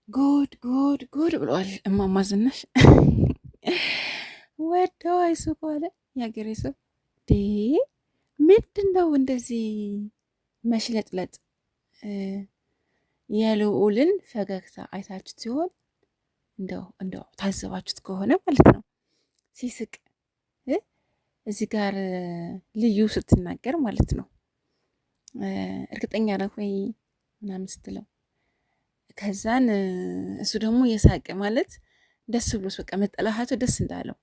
ጉድ ብለዋል እማማ ዝናሽ። ወደው አይሱቁ አለ የአገሬ ሰው። ዴ ምንድን ነው እንደዚህ መሽለጥለጥ? የልዑልን ፈገግታ አይታችሁት ሲሆን እንደው ታዘባችሁት ከሆነ ማለት ነው ሲስቅ እዚህ ጋር ልዩ ስትናገር ማለት ነው እርግጠኛ ነህ ወይ ምናምን ስትለው ከዛን እሱ ደግሞ የሳቀ ማለት ደስ ብሎስ በቃ መጠላሃቸው ደስ እንዳለው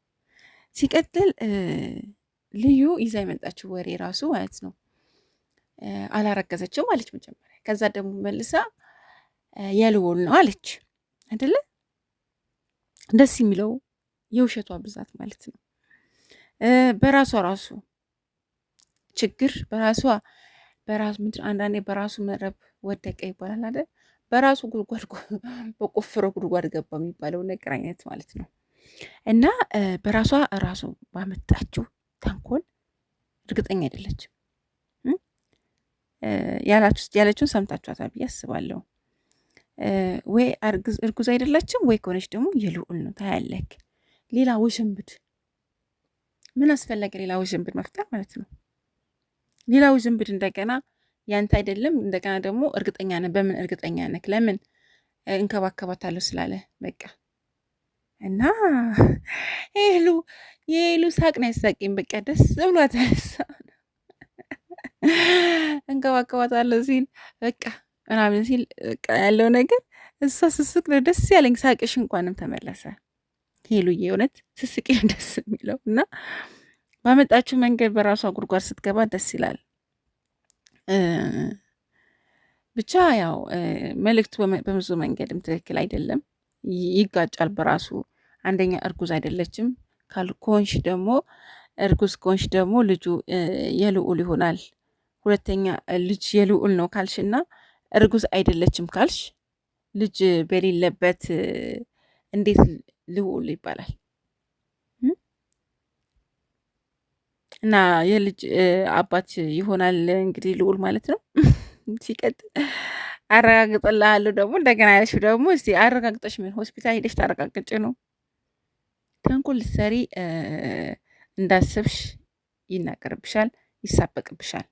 ሲቀጥል ልዩ ይዛ የመጣችው ወሬ ራሱ ማለት ነው አላረገዘችም አለች መጀመሪያ። ከዛ ደግሞ መልሳ የልዑል ነው አለች አይደለ? ደስ የሚለው የውሸቷ ብዛት ማለት ነው። በራሷ ራሱ ችግር በራሱ ምንድን አንዳንዴ በራሱ መረብ ወደቀ ይባላል አይደል? በራሱ ጉድጓድ በቆፍረው ጉድጓድ ገባ የሚባለው ነገር አይነት ማለት ነው። እና በራሷ ራሱ ባመጣችው ተንኮል እርግጠኛ አይደለችም። ያለችውን ሰምታችኋታል ብዬ አስባለሁ። ወይ እርጉዝ አይደለችም ወይ ከሆነች ደግሞ የልዑል ነው ታያለክ። ሌላ ውሽንብድ ምን አስፈለገ? ሌላ ውሽንብድ መፍጠር ማለት ነው። ሌላ ውሽንብድ እንደገና ያንተ አይደለም እንደገና ደግሞ እርግጠኛ ነህ። በምን እርግጠኛ ነህ? ለምን እንከባከባታለሁ ስላለ በቃ እና የሄሉ ሳቅ ነው ያሳቀኝ። በቃ ደስ ብሏት ተነሳ እንከባከባታለሁ ሲል በቃ ምናምን ሲል በቃ ያለው ነገር እሷ ስስቅ ነው ደስ ያለኝ። ሳቅሽ እንኳንም ተመለሰ ሄሉዬ፣ እውነት ስስቅ ደስ የሚለው እና ባመጣችው መንገድ በራሷ ጉድጓድ ስትገባ ደስ ይላል። ብቻ ያው መልእክቱ በብዙ መንገድም ትክክል አይደለም፣ ይጋጫል በራሱ። አንደኛ እርጉዝ አይደለችም ካልኮንሽ ደግሞ እርጉዝ ኮንሽ ደግሞ ልጁ የልዑል ይሆናል። ሁለተኛ ልጅ የልዑል ነው ካልሽና እርጉዝ አይደለችም ካልሽ ልጅ በሌለበት እንዴት ልዑል ይባላል? እና የልጅ አባት ይሆናል እንግዲህ ልዑል ማለት ነው። ሲቀጥል አረጋግጥልሃለሁ ደግሞ እንደገና ያልሽው ደግሞ እስቲ አረጋግጠሽ ምን ሆስፒታል ሄደሽ ታረጋግጭ ነው? ተንኮል ልትሰሪ እንዳስብሽ ይናገርብሻል፣ ይሳበቅብሻል።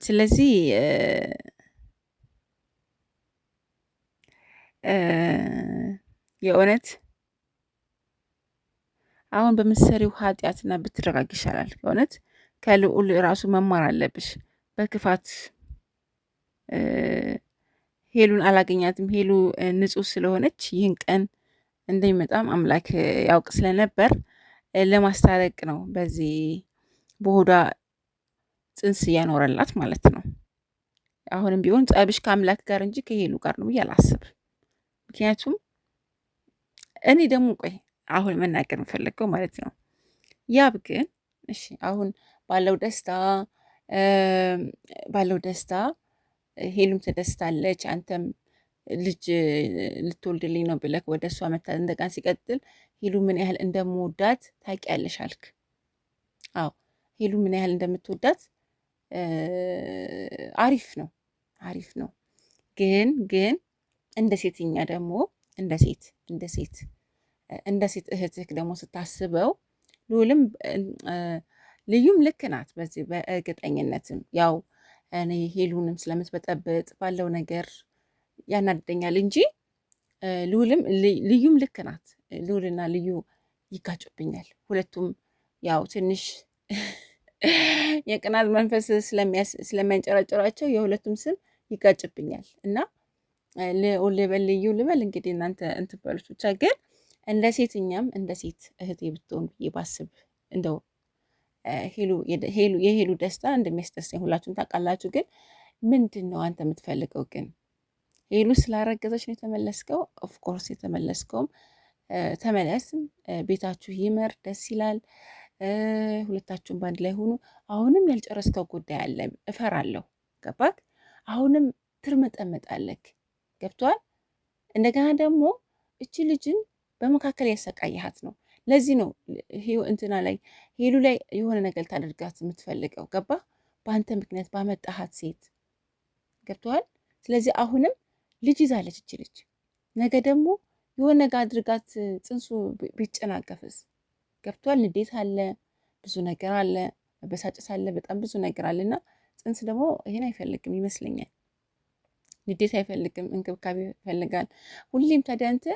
ስለዚህ የእውነት አሁን በምትሰሪው ኃጢአትና ብትረጋግ ይሻላል። የእውነት ከልዑል ራሱ መማር አለብሽ። በክፋት ሄሉን አላገኛትም። ሄሉ ንጹሕ ስለሆነች ይህን ቀን እንደሚመጣም አምላክ ያውቅ ስለነበር ለማስታረቅ ነው በዚህ በሆዷ ጽንስ እያኖረላት ማለት ነው። አሁንም ቢሆን ጸብሽ ከአምላክ ጋር እንጂ ከሄሉ ጋር ነው ብዬ አላስብም። ምክንያቱም እኔ ደግሞ ቆይ አሁን መናገር የምፈልገው ማለት ነው ያብ ግን እሺ አሁን ባለው ደስታ ሄሉም ተደስታለች። አንተም ልጅ ልትወልድልኝ ነው ብለህ ወደ እሷ መታ እንደጋን ሲቀጥል ሄሉ ምን ያህል እንደምወዳት ታውቂያለሽ አልክ። አዎ ሄሉ ምን ያህል እንደምትወዳት አሪፍ ነው። ግን እንደ ሴትኛ ደግሞ እንደ ሴት እህትህ ደግሞ ስታስበው ልዩም ልክ ናት። በዚህ በእርግጠኝነትም ያው እኔ ሄሉንም ስለምትበጠብጥ ባለው ነገር ያናድደኛል እንጂ ልዩም ልክ ናት። ልዑልና ልዩ ይጋጩብኛል። ሁለቱም ያው ትንሽ የቅናት መንፈስ ስለሚያንጨራጭራቸው የሁለቱም ስም ይጋጭብኛል እና ልዩ ልበል እንግዲህ እናንተ እንትን በሉት። ብቻ ግን እንደ ሴትኛም እንደ ሴት እህቴ ብትሆን ብዬ ባስብ እንደው የሄሉ ደስታ እንደሚያስደስተኝ ሁላችሁም ታውቃላችሁ። ግን ምንድን ነው አንተ የምትፈልገው? ግን ሄሉ ስላረገዘች ነው የተመለስከው? ኦፍኮርስ የተመለስከውም ተመለስም፣ ቤታችሁ ይመር፣ ደስ ይላል። ሁለታችሁም በአንድ ላይ ሆኑ። አሁንም ያልጨረስከው ጉዳይ አለ፣ እፈራለሁ። ገባክ? አሁንም ትርመጠመጣለክ። ገብቷል? እንደገና ደግሞ እቺ ልጅን በመካከል ያሰቃያሃት ነው። ለዚህ ነው እንትና ላይ ሄሉ ላይ የሆነ ነገር ታደርጋት የምትፈልገው። ገባ? በአንተ ምክንያት ባመጣሃት ሴት ገብተዋል። ስለዚህ አሁንም ልጅ ይዛለች እች ልጅ። ነገ ደግሞ የሆነ ነገር አድርጋት ጽንሱ ቢጨናገፍስ? ገብቷል። ንዴት አለ፣ ብዙ ነገር አለ፣ መበሳጨት አለ፣ በጣም ብዙ ነገር አለ እና ጽንስ ደግሞ ይሄን አይፈልግም ይመስለኛል። ንዴት አይፈልግም፣ እንክብካቤ ይፈልጋል ሁሌም። ታዲያ አንተ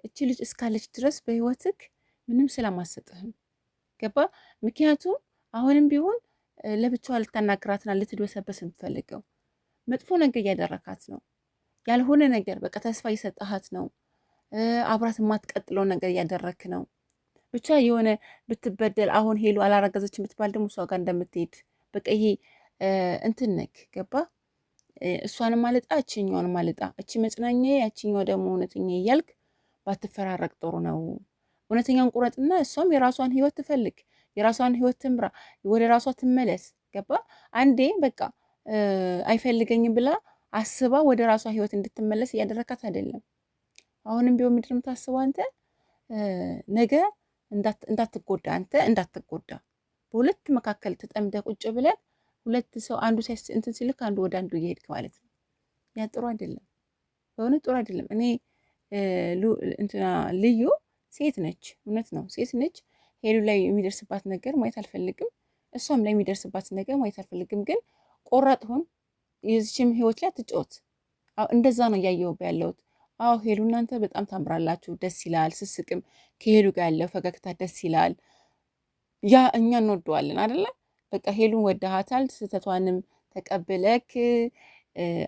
እቺ ልጅ እስካለች ድረስ በህይወትክ ምንም ስለማሰጥህም ገባ። ምክንያቱም አሁንም ቢሆን ለብቻዋ ልታናግራትና ልትድበሰበስ የምትፈልገው መጥፎ ነገር እያደረካት ነው። ያልሆነ ነገር በቃ ተስፋ እየሰጠሃት ነው። አብራት የማትቀጥለው ነገር እያደረክ ነው። ብቻ የሆነ ብትበደል አሁን ሄሉ አላረገዘች የምትባል ደግሞ እሷ ጋር እንደምትሄድ በቃ ይሄ እንትን ነክ ገባ። እሷንም አልጣ እችኛዋንም አልጣ፣ እቺ መጽናኛ ያችኛው ደግሞ እውነተኛ እያልክ ባትፈራረቅ ጥሩ ነው። እውነተኛውን ቁረጥና እሷም የራሷን ህይወት ትፈልግ፣ የራሷን ህይወት ትምራ፣ ወደ ራሷ ትመለስ። ገባ። አንዴ በቃ አይፈልገኝም ብላ አስባ ወደ ራሷ ህይወት እንድትመለስ እያደረካት አይደለም። አሁንም ቢሆን ምንድን ነው የምታስበው አንተ ነገ እንዳትጎዳ፣ አንተ እንዳትጎዳ በሁለት መካከል ተጠምደ ቁጭ ብለን ሁለት ሰው አንዱ እንትን ሲልክ አንዱ ወደ አንዱ እየሄድክ ማለት ነው። ያ ጥሩ አይደለም፣ በእውነት ጥሩ አይደለም። እኔ እንትና ልዩ ሴት ነች፣ እውነት ነው ሴት ነች። ሄሉ ላይ የሚደርስባት ነገር ማየት አልፈልግም፣ እሷም ላይ የሚደርስባት ነገር ማየት አልፈልግም። ግን ቆራጥ ሁን፣ የዚችም ህይወት ላይ አትጫወት። እንደዛ ነው እያየሁ ያለሁት። አዎ ሄሉ እናንተ በጣም ታምራላችሁ፣ ደስ ይላል። ስስቅም ከሄሉ ጋር ያለው ፈገግታ ደስ ይላል። ያ እኛ እንወደዋለን አይደለ? በቃ ሄሉን ወደሃታል፣ ስህተቷንም ተቀብለክ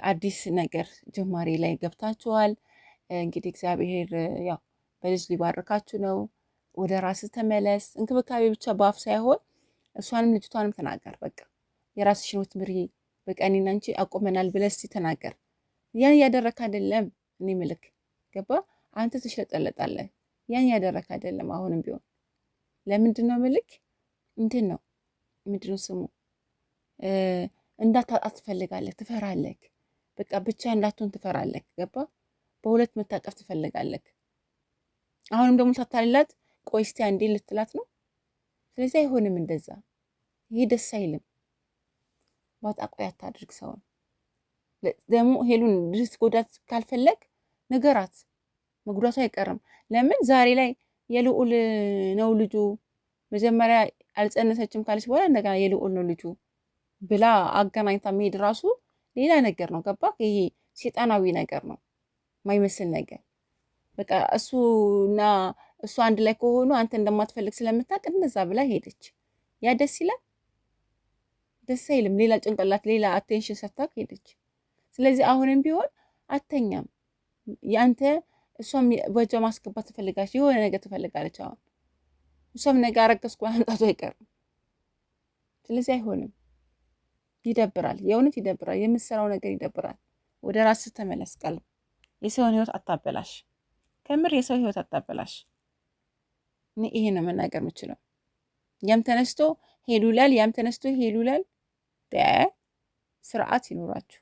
አዲስ ነገር ጅማሬ ላይ ገብታችኋል። እንግዲህ እግዚአብሔር ያው በልጅ ሊባርካችሁ ነው። ወደ ራስህ ተመለስ። እንክብካቤ ብቻ በአፍ ሳይሆን እሷንም ልጅቷንም ተናገር። በቃ የራስሽን ህይወት ምሪ። በቃ እኔና አንቺ አቆመናል ብለህ እስቲ ተናገር። ያን እያደረክ አይደለም። እኔ ምልክ ገባ። አንተ ትሽለጠለጣለህ። ያን እያደረክ አይደለም። አሁንም ቢሆን ለምንድን ነው ምልክ እንትን ነው ምንድን ነው ስሙ እንዳታጣት ትፈልጋለህ፣ ትፈራለህ። በቃ ብቻ እንዳትሆን ትፈራለህ። ገባ። በሁለት መታቀፍ ትፈልጋለህ። አሁንም ደግሞ ታታልላት ቆይ እስቲ አንዴ ልትላት ነው። ስለዚህ አይሆንም እንደዛ። ይሄ ደስ አይልም። ባጣ ቆይ አታድርግ። ሰውን ደግሞ ሄሉን ልትጎዳት ካልፈለግ ንገራት። መጉዳቱ አይቀርም። ለምን ዛሬ ላይ የልዑል ነው ልጁ መጀመሪያ አልጸነሰችም ካለች በኋላ እንደገና የልዑል ነው ልጁ ብላ አገናኝታ መሄድ ራሱ ሌላ ነገር ነው። ገባ። ይሄ ሴጣናዊ ነገር ነው፣ ማይመስል ነገር። በቃ እሱና እሱ አንድ ላይ ከሆኑ አንተ እንደማትፈልግ ስለምታውቅ እንደዛ ብላ ሄደች። ያ ደስ ይላል? ደስ አይልም። ሌላ ጭንቅላት፣ ሌላ አቴንሽን ሰጥታክ ሄደች። ስለዚህ አሁንም ቢሆን አተኛም። ያንተ እሷም በእጇ ማስገባት ትፈልጋለች፣ የሆነ ነገር ትፈልጋለች። አሁን እሷም ነገ አረገዝኩ ማምጣቱ አይቀርም። ስለዚህ አይሆንም። ይደብራል፣ የእውነት ይደብራል። የምትሰራው ነገር ይደብራል። ወደ ራስህ ተመለስ። ቀልብ የሰውን ህይወት አታበላሽ። ከምር የሰው ህይወት አታበላሽ። እኔ ይሄ ነው መናገር የምችለው። ያም ተነስቶ ሄሉ ይላል፣ ያም ተነስቶ ሄሉ ይላል። ስርዓት ይኖራችሁ።